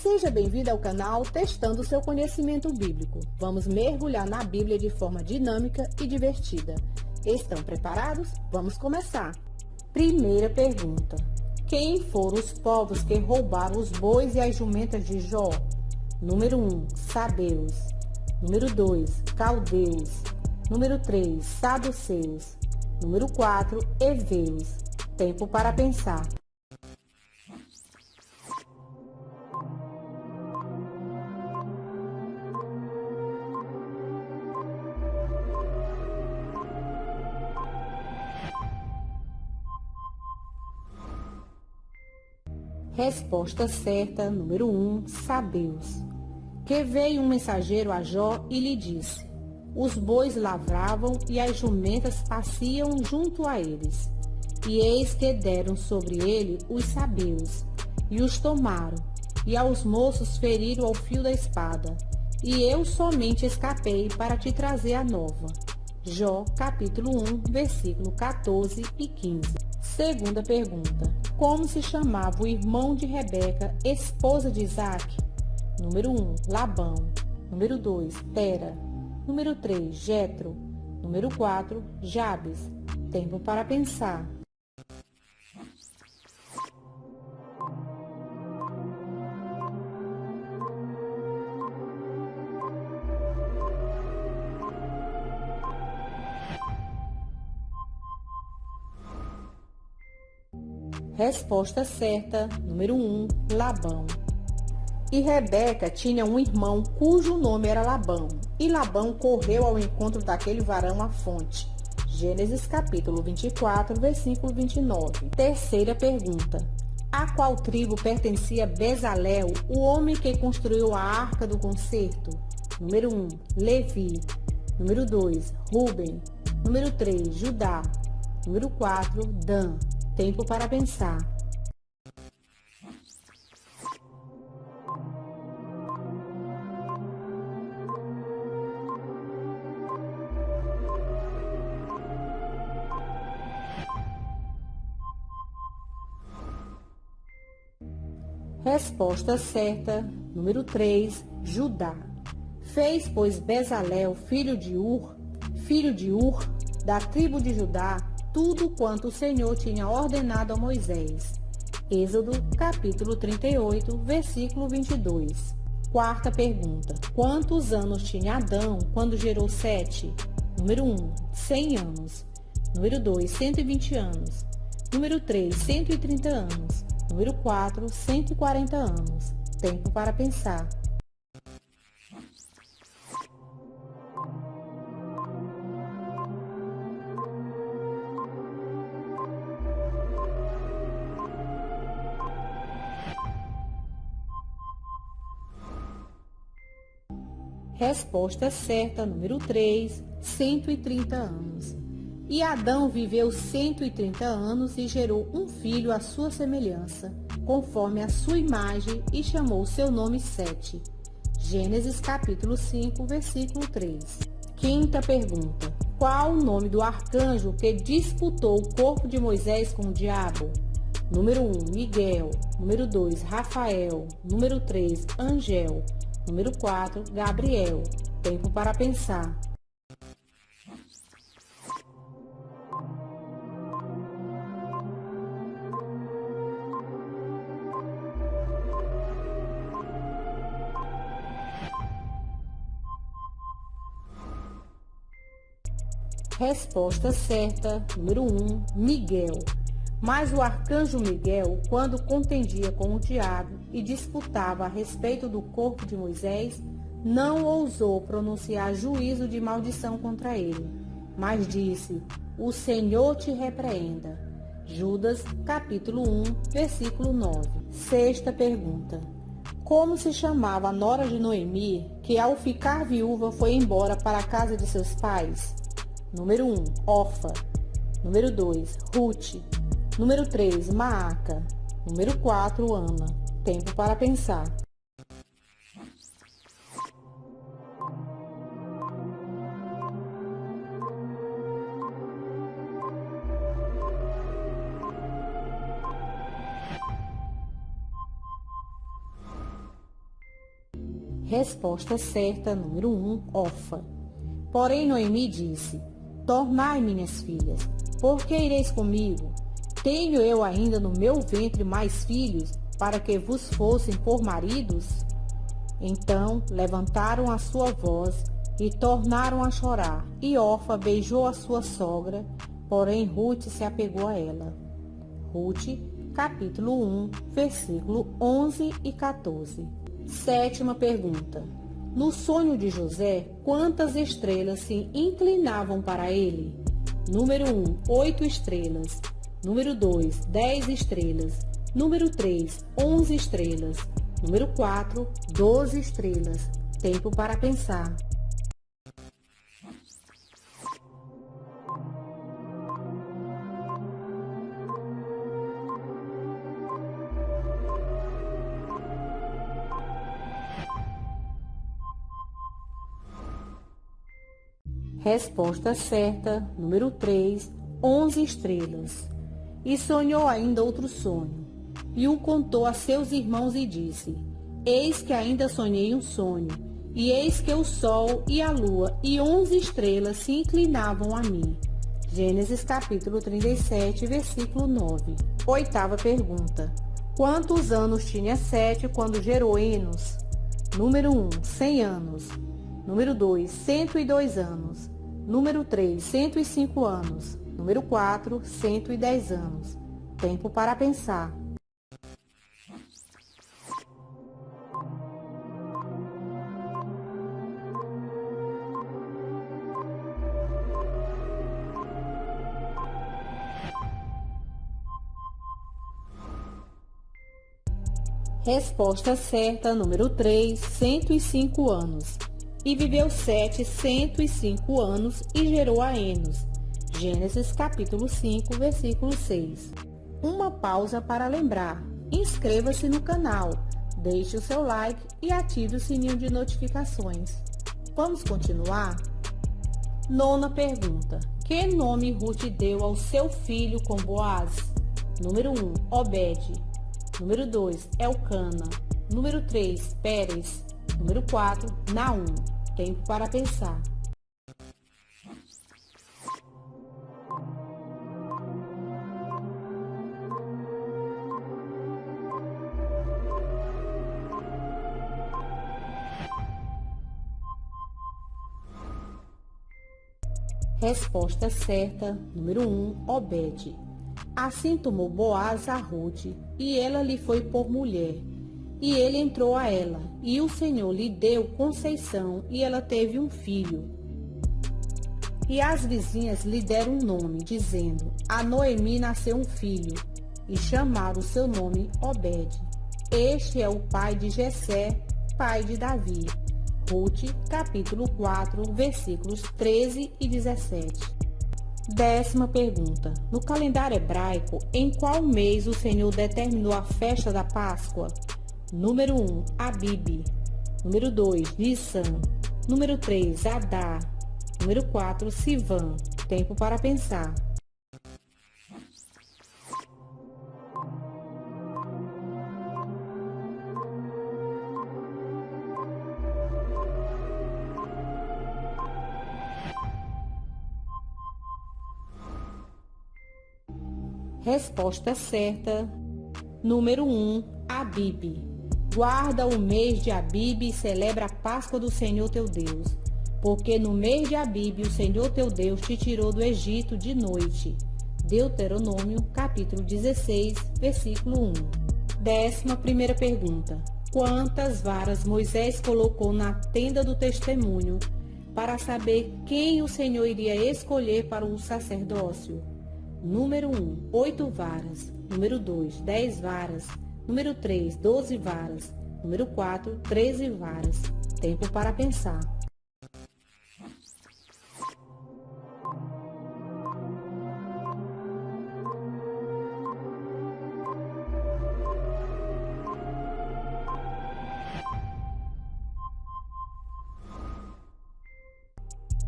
Seja bem-vindo ao canal Testando seu Conhecimento Bíblico. Vamos mergulhar na Bíblia de forma dinâmica e divertida. Estão preparados? Vamos começar! Primeira pergunta. Quem foram os povos que roubaram os bois e as jumentas de Jó? Número 1, Sabeus. Número 2, Caldeus. Número 3, Saduceus. Número 4, Heveus. Tempo para pensar. Resposta certa, número 1, Sabeus. Que veio um mensageiro a Jó e lhe disse: os bois lavravam e as jumentas pasciam junto a eles. E eis que deram sobre ele os sabeus, e os tomaram, e aos moços feriram ao fio da espada. E eu somente escapei para te trazer a nova. Jó, capítulo 1, versículo 14 e 15. Segunda pergunta. Como se chamava o irmão de Rebeca, esposa de Isaque? Número 1, Labão. Número 2, Tera. Número 3, Jetro. Número 4, Jabes. Tempo para pensar. Resposta certa, número 1, Labão. E Rebeca tinha um irmão cujo nome era Labão. E Labão correu ao encontro daquele varão à fonte. Gênesis capítulo 24, versículo 29. Terceira pergunta. A qual tribo pertencia Bezalel, o homem que construiu a arca do concerto? Número 1, Levi. Número 2, Ruben. Número 3, Judá. Número 4, Dan. Tempo para pensar. Resposta certa, número 3, Judá. Fez, pois, Bezalel, filho de Ur, da tribo de Judá, tudo quanto o Senhor tinha ordenado a Moisés. Êxodo, capítulo 38, versículo 22. Quarta pergunta. Quantos anos tinha Adão quando gerou Sete? Número 1, 100 anos. Número 2, 120 anos. Número 3, 130 anos. Número 4, 140 anos. Tempo para pensar. Resposta certa, número 3, 130 anos. E Adão viveu 130 anos e gerou um filho à sua semelhança, conforme a sua imagem, e chamou seu nome Sete. Gênesis capítulo 5, versículo 3. Quinta pergunta. Qual o nome do arcanjo que disputou o corpo de Moisés com o diabo? Número 1, Miguel. Número 2, Rafael. Número 3, Angel. Número 4, Gabriel. Tempo para pensar. Resposta certa, número 1, Miguel. Mas o arcanjo Miguel, quando contendia com o diabo e disputava a respeito do corpo de Moisés, não ousou pronunciar juízo de maldição contra ele, mas disse: o Senhor te repreenda. Judas, capítulo 1, versículo 9. Sexta pergunta. Como se chamava a nora de Noemi, que ao ficar viúva foi embora para a casa de seus pais? Número 1, Orfa. Número 2, Ruth. Número 3, Maaca. Número 4, Ana. Tempo para pensar. Resposta certa, número 1, Orfa. Porém Noemi disse: Tornai, minhas filhas, por que ireis comigo? Tenho eu ainda no meu ventre mais filhos, para que vos fossem por maridos? Então levantaram a sua voz e tornaram a chorar, e Orfa beijou a sua sogra, porém Rute se apegou a ela. Rute, capítulo 1, versículo 11 e 14. Sétima pergunta. No sonho de José, quantas estrelas se inclinavam para ele? Número 1, 8 estrelas. Número 2, 10 estrelas. Número 3, 11 estrelas. Número 4, 12 estrelas. Tempo para pensar. Resposta certa, número 3, 11 estrelas. E sonhou ainda outro sonho, e o contou a seus irmãos e disse: Eis que ainda sonhei um sonho, e eis que o sol e a lua e 11 estrelas se inclinavam a mim. Gênesis capítulo 37, versículo 9. Oitava pergunta. Quantos anos tinha Sete quando gerou Enos? Número 1, 100 anos. Número 2, 102 anos. Número 3, 105 anos. Número 4, 110 anos. Tempo para pensar. Resposta certa, número 3, 105 anos. E viveu Sete 105 anos e gerou a Enos. Gênesis capítulo 5, versículo 6. Uma pausa para lembrar. Inscreva-se no canal, deixe o seu like e ative o sininho de notificações. Vamos continuar? Nona pergunta. Que nome Rute deu ao seu filho com Boaz? Número 1, Obed. Número 2, Elcana. Número 3, Pérez. Número 4, Naum. Tempo para pensar. Resposta certa, número 1, Obed. Assim tomou Boaz a Rute, e ela lhe foi por mulher. E ele entrou a ela, e o Senhor lhe deu conceição, e ela teve um filho. E as vizinhas lhe deram um nome, dizendo: A Noemi nasceu um filho, e chamaram o seu nome Obed. Este é o pai de Jessé, pai de Davi. Rute, capítulo 4, versículos 13 e 17. Décima pergunta. No calendário hebraico, em qual mês o Senhor determinou a festa da Páscoa? Número 1, Abib. Número 2, Nissan. Número 3, Adar. Número 4, Sivan. Tempo para pensar. Resposta certa. Número 1, Abib. Guarda o mês de Abib e celebra a Páscoa do Senhor teu Deus, porque no mês de Abib o Senhor teu Deus te tirou do Egito de noite. Deuteronômio, capítulo 16, versículo 1. 11ª pergunta. Quantas varas Moisés colocou na tenda do testemunho para saber quem o Senhor iria escolher para o sacerdócio? Número 1, 8 varas. Número 2, 10 varas. Número 3, 12 varas. Número 4, 13 varas. Tempo para pensar.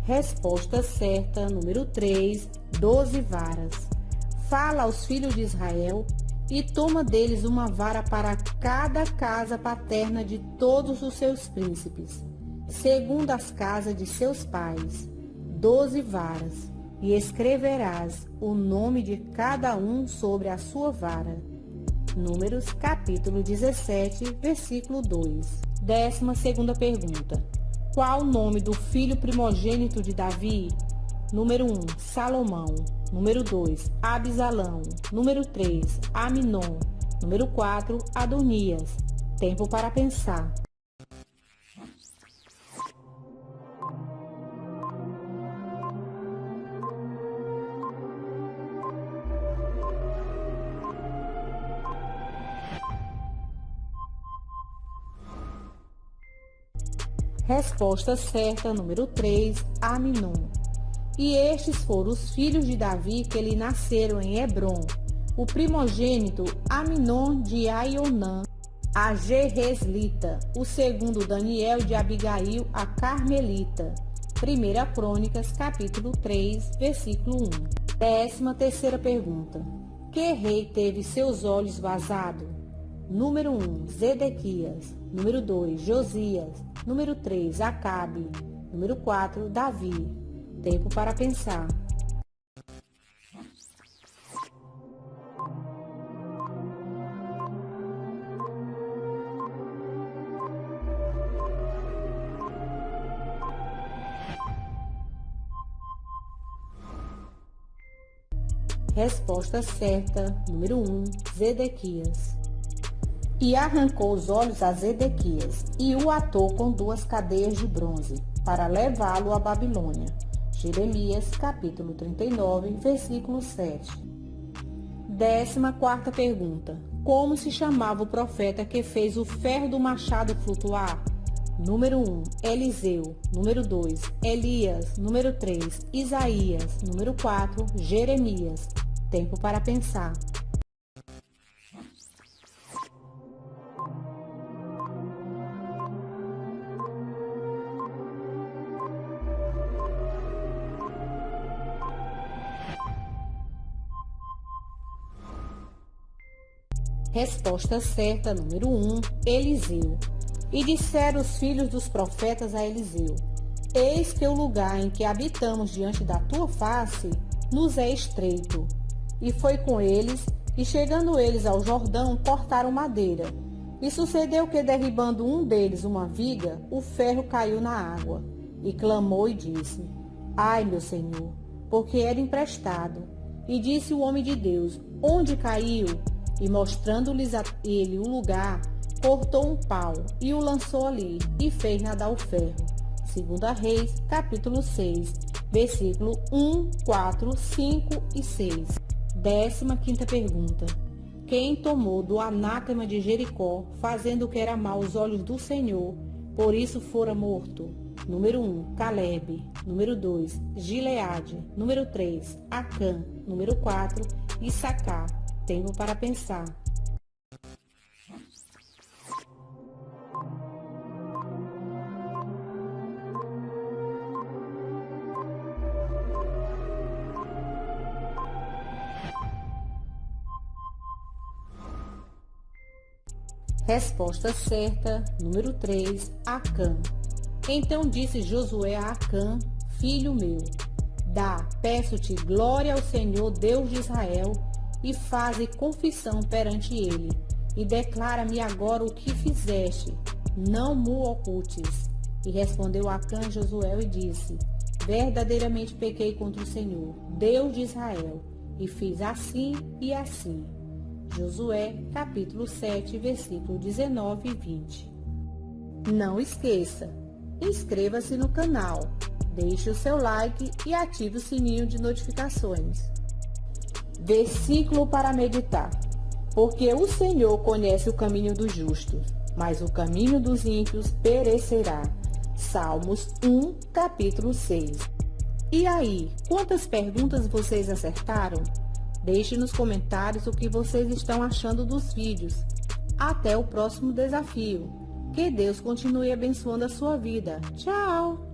Resposta certa, número 3, 12 varas. Fala aos filhos de Israel e toma deles uma vara para cada casa paterna de todos os seus príncipes, segundo as casas de seus pais, 12 varas, e escreverás o nome de cada um sobre a sua vara. Números capítulo 17, versículo 2. 12ª pergunta. Qual o nome do filho primogênito de Davi? Número 1, Salomão. Número 2, Abisalão. Número 3, Aminon. Número 4, Adonias. Tempo para pensar. Resposta certa, número 3, Aminon. E estes foram os filhos de Davi que lhe nasceram em Hebrom. O primogênito, Aminon de Aionã, a Jereslita. O segundo, Daniel de Abigail, a Carmelita. 1 Crônicas, capítulo 3, versículo 1. 13ª pergunta. Que rei teve seus olhos vazados? Número 1, Zedequias. Número 2, Josias. Número 3, Acabe. Número 4, Davi. Tempo para pensar. Resposta certa, número 1, Zedequias. E arrancou os olhos a Zedequias, e o atou com 2 cadeias de bronze, para levá-lo à Babilônia. Jeremias, capítulo 39, versículo 7. 14ª pergunta. Como se chamava o profeta que fez o ferro do machado flutuar? Número 1, Eliseu. Número 2, Elias. Número 3, Isaías. Número 4, Jeremias. Tempo para pensar. Resposta certa, número 1, Eliseu. E disseram os filhos dos profetas a Eliseu: Eis que o lugar em que habitamos diante da tua face nos é estreito. E foi com eles, e chegando eles ao Jordão, cortaram madeira. E sucedeu que, derribando um deles uma viga, o ferro caiu na água. E clamou e disse: Ai, meu senhor, porque era emprestado. E disse o homem de Deus: Onde caiu? E mostrando-lhes a ele o lugar, cortou um pau e o lançou ali, e fez nadar o ferro. 2 Reis, capítulo 6, versículo 1, 4, 5 e 6. 15ª pergunta. Quem tomou do anátema de Jericó, fazendo o que era mal aos olhos do Senhor, por isso fora morto? Número 1, Calebe. Número 2, Gileade. Número 3, Acã. Número 4, Issacar. Tempo para pensar. Resposta certa, número 3, Acã. Então disse Josué a Acã: Filho meu, peço-te glória ao Senhor Deus de Israel, e faze confissão perante ele, e declara-me agora o que fizeste, não mo ocultes. E respondeu Acã a Josué e disse: Verdadeiramente pequei contra o Senhor, Deus de Israel, e fiz assim e assim. Josué, capítulo 7, versículo 19 e 20. Não esqueça, inscreva-se no canal, deixe o seu like e ative o sininho de notificações. Versículo para meditar. Porque o Senhor conhece o caminho dos justos, mas o caminho dos ímpios perecerá. Salmos 1, capítulo 6. E aí, quantas perguntas vocês acertaram? Deixe nos comentários o que vocês estão achando dos vídeos. Até o próximo desafio. Que Deus continue abençoando a sua vida. Tchau!